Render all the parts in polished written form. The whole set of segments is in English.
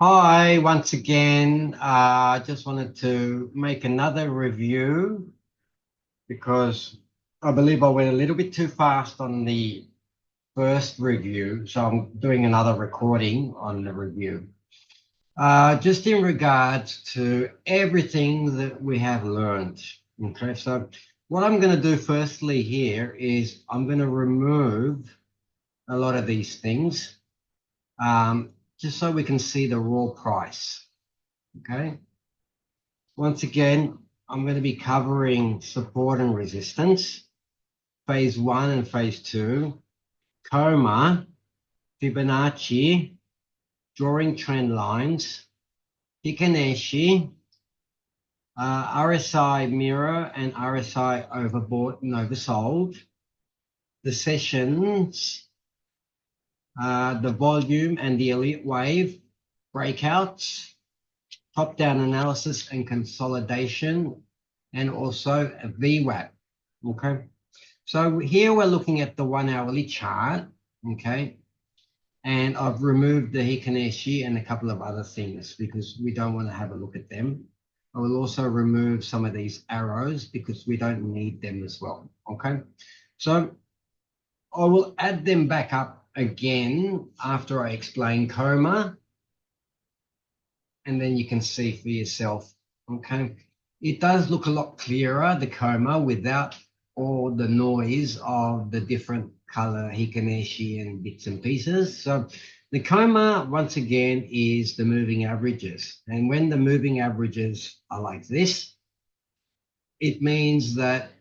Hi, once again. I just wanted to make another review because I believe I went a little bit too fast on the first review. So I'm doing another recording on the review. Just in regards to everything that we have learned. Okay, so what I'm going to do firstly here is I'm going to remove a lot of these things just so we can see the raw price. Okay. Once again, I'm going to be covering support and resistance, phase one and phase two, coma, Fibonacci, drawing trend lines, Heiken Ashi, RSI mirror and RSI overbought and oversold, the sessions, the volume and the elite wave, breakouts, top-down analysis and consolidation, and also a VWAP. Okay. So here we're looking at the 1 hourly chart, okay? And I've removed the Heiken Ashi and a couple of other things because we don't want to have a look at them. I will also remove some of these arrows because we don't need them as well, okay? So I will add them back up again after I explain coma, and then you can see for yourself, okay? It does look a lot clearer, the coma, without all the noise of the different color Heiken Ashi and bits and pieces. So the coma, once again, is the moving averages. And when the moving averages are like this, it means that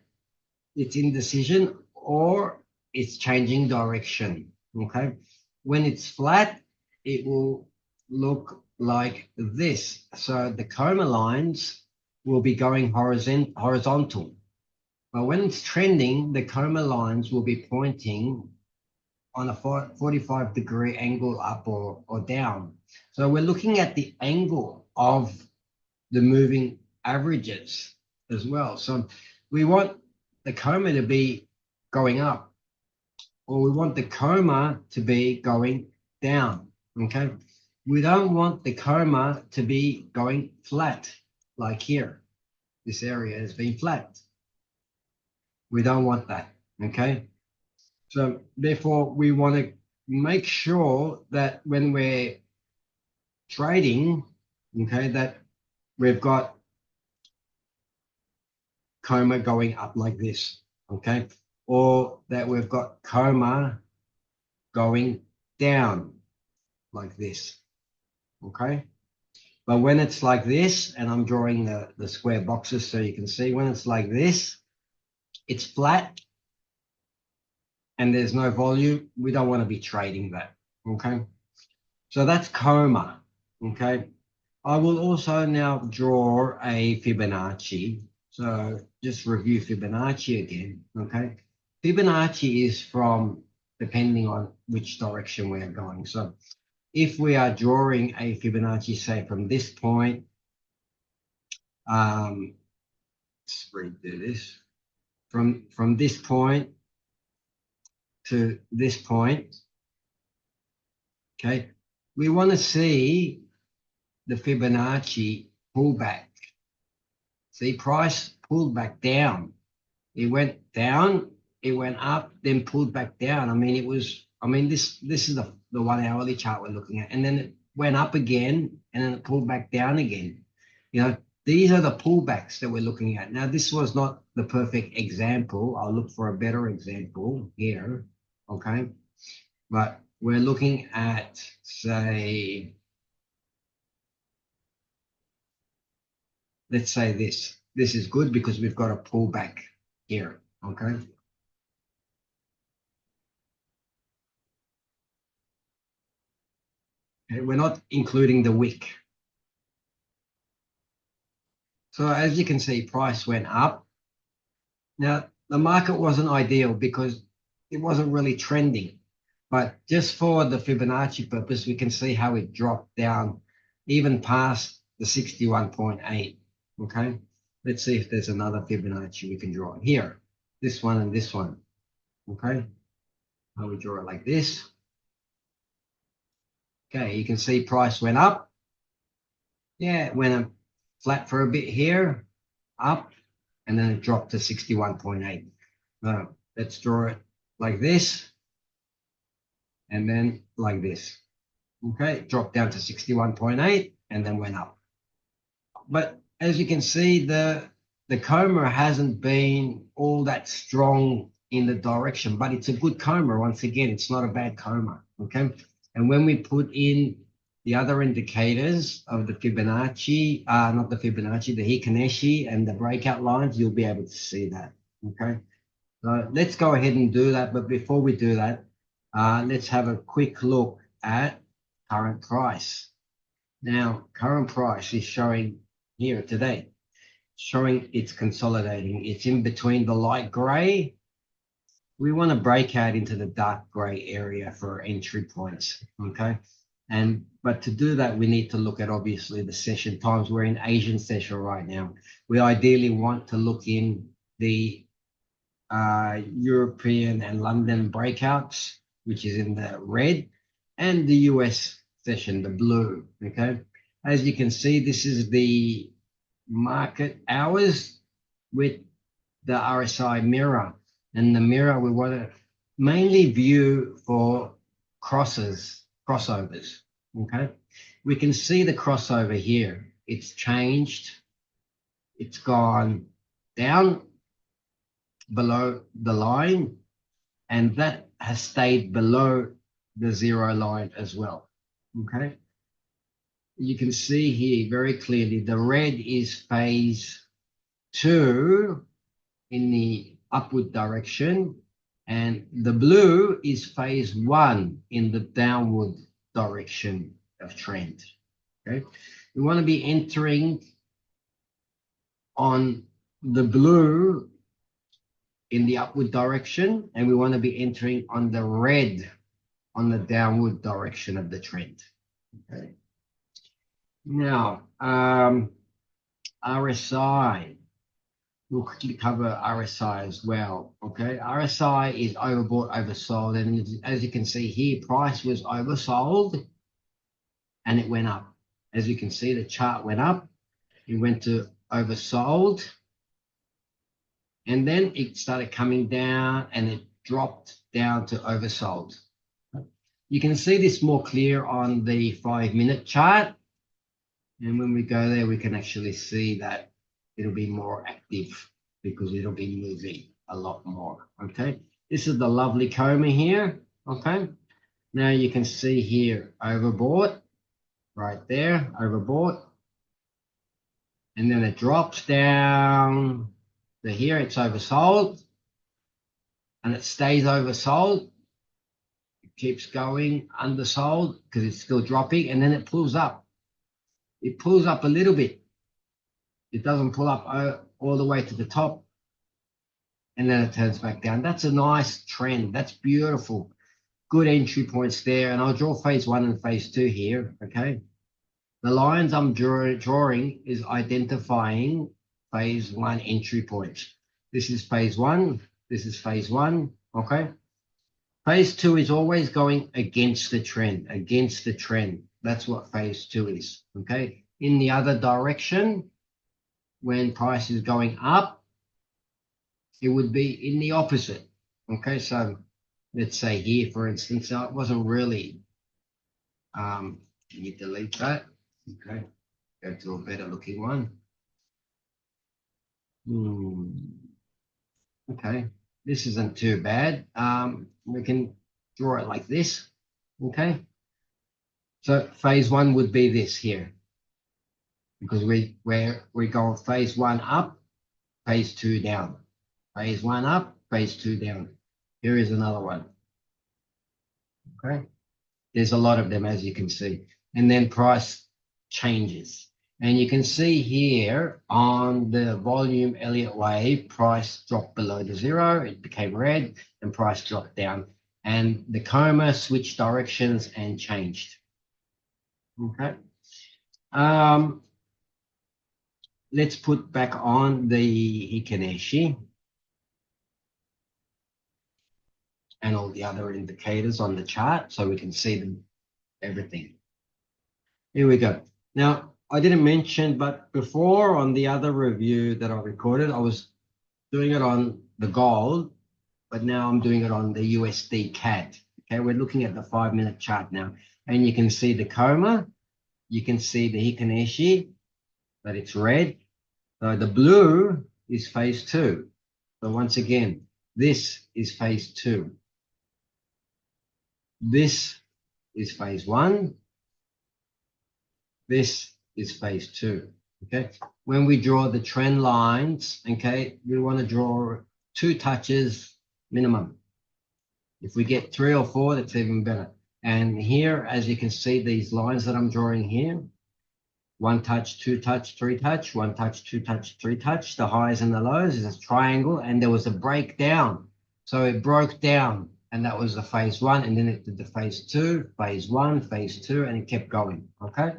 it's indecision or it's changing direction, okay? When it's flat, it will look like this. So the coma lines will be going horizontal. But when it's trending, the coma lines will be pointing on a 45-degree angle up or down. So we're looking at the angle of the moving averages as well. So we want the coma to be going up, or we want the coma to be going down, okay? We don't want the coma to be going flat, like here. This area has been flat. We don't want that, okay? So therefore, we want to make sure that when we're trading, okay, that we've got coma going up like this, okay? Or that we've got coma going down like this, okay? But when it's like this, and I'm drawing the square boxes so you can see, when it's like this, it's flat and there's no volume. We don't want to be trading that, okay? So that's coma, okay? I will also now draw a Fibonacci. So just review Fibonacci again, okay? Fibonacci is from, depending on which direction we're going. So if we are drawing a Fibonacci, say from this point, let's redo this, from this point to this point, okay? We want to see the Fibonacci pullback. See, price pulled back down. It went down, it went up, then pulled back down. I mean, this is the 1 hourly chart we're looking at. And then it went up again, and then it pulled back down again. You know, these are the pullbacks that we're looking at. Now, this was not the perfect example. I'll look for a better example here, okay? But we're looking at, say, let's say this. This is good because we've got a pullback here, okay? Okay, we're not including the wick. So as you can see, price went up. Now, the market wasn't ideal because it wasn't really trending. But just for the Fibonacci purpose, we can see how it dropped down even past the 61.8, okay? Let's see if there's another Fibonacci we can draw here. This one and this one, okay? I will draw it like this. Okay, you can see price went up Yeah, it went flat for a bit here, up, and then it dropped to 61.8. Let's draw it like this, and then like this. Okay, it dropped down to 61.8 and then went up. But as you can see, the coma hasn't been all that strong in the direction, but it's a good coma. Once again, it's not a bad coma. Okay, and when we put in the other indicators of the Fibonacci, not the Fibonacci, the Heiken Ashi and the breakout lines, you'll be able to see that. Okay, so let's go ahead and do that. But before we do that, let's have a quick look at current price. Now, current price is showing here today, showing it's consolidating. It's in between the light gray. We want to break out into the dark gray area for entry points, okay? But to do that, we need to look at obviously the session times. We're in Asian session right now. We ideally want to look in the European and London breakouts, which is in the red, and the US session, the blue, okay? As you can see, this is the market hours with the RSI mirror. And the mirror we want to mainly view for crossovers, okay? We can see the crossover here. It's changed. It's gone down below the line, and that has stayed below the zero line as well, okay? You can see here very clearly the red is phase 2 in the upward direction, and the blue is phase 1 in the downward direction of trend, okay? We want to be entering on the blue in the upward direction, and we want to be entering on the red on the downward direction of the trend. Okay. Now, RSI. We'll quickly cover RSI as well. Okay, RSI is overbought, oversold, and as you can see here, price was oversold, and it went up. As you can see, the chart went up. It went to oversold, and then it started coming down, and it dropped down to oversold. You can see this more clear on the 5-minute chart. And when we go there, we can actually see that it'll be more active because it'll be moving a lot more, okay? This is the lovely coma here, okay? Now you can see here, overbought, right there, overbought. And then it drops down to here, it's oversold. And it stays oversold. It keeps going undersold because it's still dropping, and then it pulls up. It pulls up a little bit. It doesn't pull up all the way to the top, and then it turns back down. That's a nice trend. That's beautiful. Good entry points there. And I'll draw phase 1 and phase 2 here, okay? The lines I'm drawing is identifying phase 1 entry points. This is phase 1. This is phase 1, okay? Phase 2 is always going against the trend, against the trend. That's what phase 2 is, okay? In the other direction, when price is going up, it would be in the opposite, okay? So let's say here, for instance, it wasn't really, can you delete that? Okay, go to a better looking one. Okay, this isn't too bad. We can draw it like this, okay? So phase 1 would be this here, because we're going phase 1 up, phase 2 down, phase 1 up, phase 2 down. Here is another one, okay? There's a lot of them, as you can see, and then price changes. And you can see here on the volume Elliott wave, price dropped below the zero, it became red, and price dropped down. And the coma switched directions and changed. Okay. Let's put back on the Heiken Ashi and all the other indicators on the chart so we can see them, everything. Here we go. Now, I didn't mention, but before on the other review that I recorded, I was doing it on the gold, but now I'm doing it on the USD CAD. Okay, we're looking at the 5-minute chart now, and you can see the coma, you can see the Heiken Ashi, that it's red. So the blue is phase 2. So once again, this is phase 2. This is phase 1. This is phase 2. Okay. When we draw the trend lines, okay, we want to draw 2 touches minimum. If we get 3 or 4, that's even better. And here, as you can see, these lines that I'm drawing here, 1 touch, 2 touch, 3 touch, 1 touch, 2 touch, 3 touch, the highs and the lows is a triangle, and there was a breakdown. So it broke down, and that was the phase 1, and then it did the phase 2, phase 1, phase 2, and it kept going. Okay.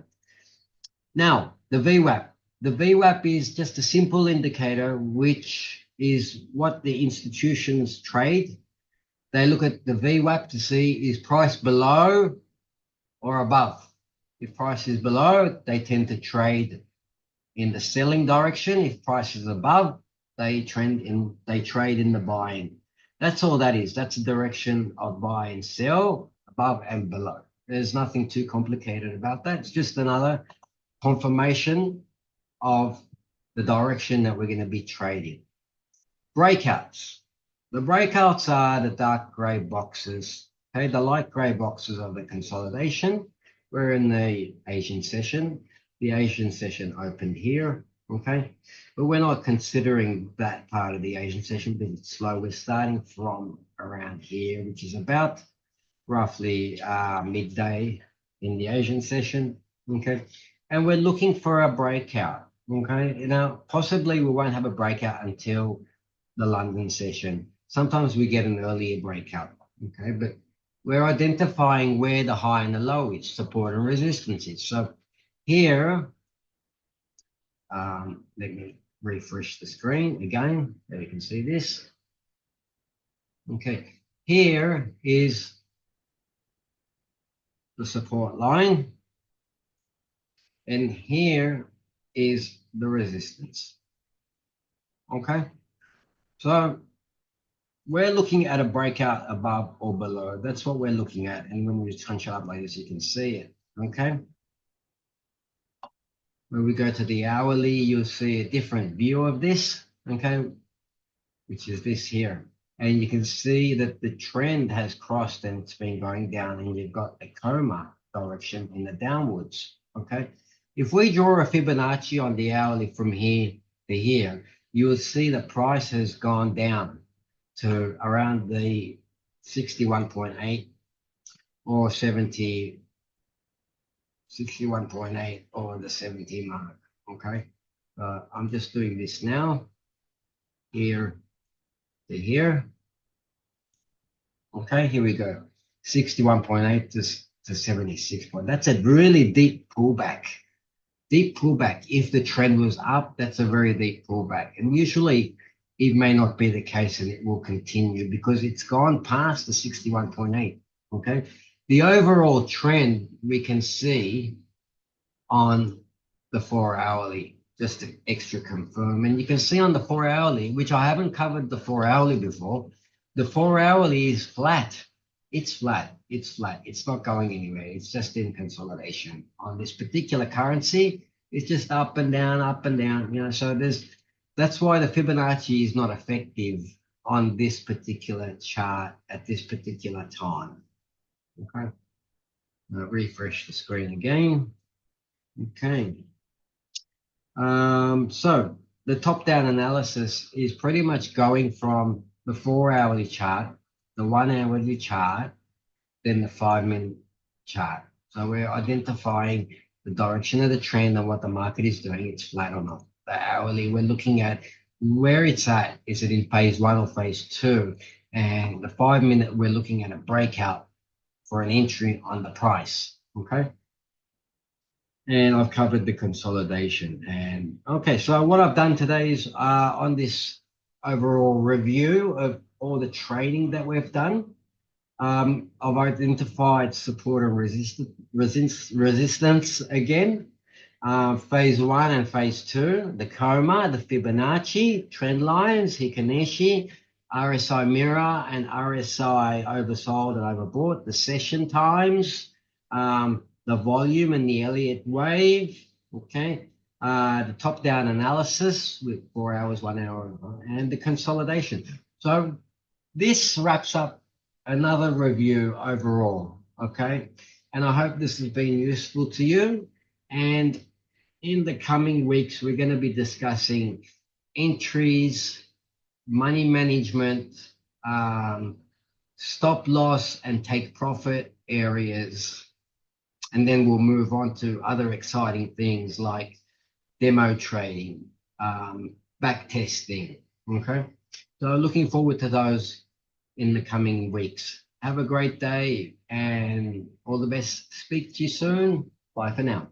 Now, the VWAP. The VWAP is just a simple indicator, which is what the institutions trade. They look at the VWAP to see is price below or above. If price is below, they tend to trade in the selling direction. If price is above, they trade in the buying. That's all that is. That's the direction of buy and sell, above and below. There's nothing too complicated about that. It's just another confirmation of the direction that we're going to be trading. Breakouts. The breakouts are the dark gray boxes. Okay, the light gray boxes of the consolidation. We're in the Asian session. The Asian session opened here. Okay, but we're not considering that part of the Asian session because it's slow. We're starting from around here, which is about roughly midday in the Asian session. Okay, and we're looking for a breakout. Okay, now possibly we won't have a breakout until the London session. Sometimes we get an earlier breakout. Okay, but we're identifying where the high and the low is, support and resistance is. So here, let me refresh the screen again. There you can see this. Okay, here is the support line, and here is the resistance. Okay, so we're looking at a breakout above or below. That's what we're looking at. And when we punch it up like this, you can see it. Okay. When we go to the hourly, you'll see a different view of this. Okay. Which is this here. And you can see that the trend has crossed and it's been going down, and you've got a coma direction in the downwards. Okay. If we draw a Fibonacci on the hourly from here to here, you will see the price has gone down to around the 61.8 or 70, 61.8 or the 70 mark. Okay, I'm just doing this now, here to here. Okay, here we go, 61.8 to 76 point. That's a really deep pullback. Deep pullback. If the trend was up, that's a very deep pullback, and usually it may not be the case, and it will continue because it's gone past the 61.8. Okay, the overall trend we can see on the 4-hourly, just to extra confirm, and you can see on the 4-hourly, which I haven't covered the 4-hourly before. The 4-hourly is flat. It's flat. It's flat. It's not going anywhere. It's just in consolidation. On this particular currency, it's just up and down, up and down. You know, so that's why the Fibonacci is not effective on this particular chart at this particular time. Okay. Now refresh the screen again. Okay. So the top-down analysis is pretty much going from the 4-hourly chart, the 1-hourly chart, then the 5-minute chart. So we're identifying the direction of the trend and what the market is doing. It's flat or not. The hourly, we're looking at where it's at. Is it in phase 1 or phase 2? And the 5-minute, we're looking at a breakout for an entry on the price. Okay. And I've covered the consolidation. And okay, so what I've done today is on this overall review of all the trading that we've done, I've identified support and resistance again. Phase 1 and Phase 2, the coma, the Fibonacci, trend lines, Heiken Ashi, RSI mirror and RSI oversold and overbought, the session times, the volume and the Elliott wave, okay, the top-down analysis with 4 hours, 1 hour, and the consolidation. So this wraps up another review overall, okay? And I hope this has been useful to you. And in the coming weeks, we're going to be discussing entries, money management, stop loss and take profit areas. And then we'll move on to other exciting things like demo trading, back testing, okay? So looking forward to those in the coming weeks. Have a great day and all the best. Speak to you soon. Bye for now.